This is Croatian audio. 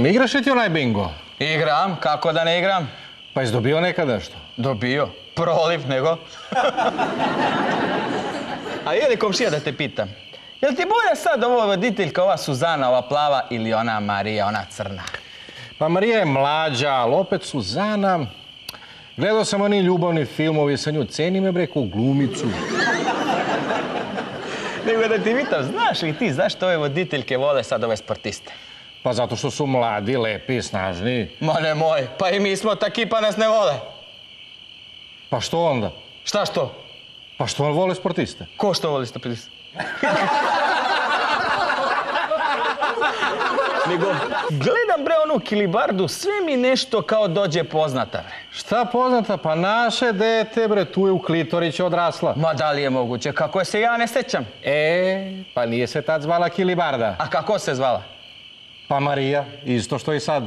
Igraš li ti onaj bingo? Igram, kako da ne igram? Pa jesi dobio nekada nešto? Dobio, proliv nego. A je li komšija da te pitam? Jel ti bolja sad ova voditeljka, ova Suzana, ova plava ili ona Marija, ona crna? Pa Marija je mlađa, ali opet Suzana. Gledao sam oni ljubavni filmovi sa nju, ceni me bre ko glumicu. Nego da ti pitam, znaš li ti zašto ove voditeljke vole sad ove sportiste? Pa zato što su mladi, lepi, snažni. Ma nemoj, pa i mi smo taki pa nas ne vole. Pa što onda? Šta što? Pa što vole sportiste? Ko što voli sportiste? Nego, gledam bre onu kilibardu, sve mi nešto kao dođe poznata bre. Šta poznata? Pa naše dete bre, tu je u Klitorić odrasla. Ma da li je moguće, kako se ja ne sećam? Pa nije se tad zvala Kilibarda. A kako se zvala? Pa Marija, isto što i sad.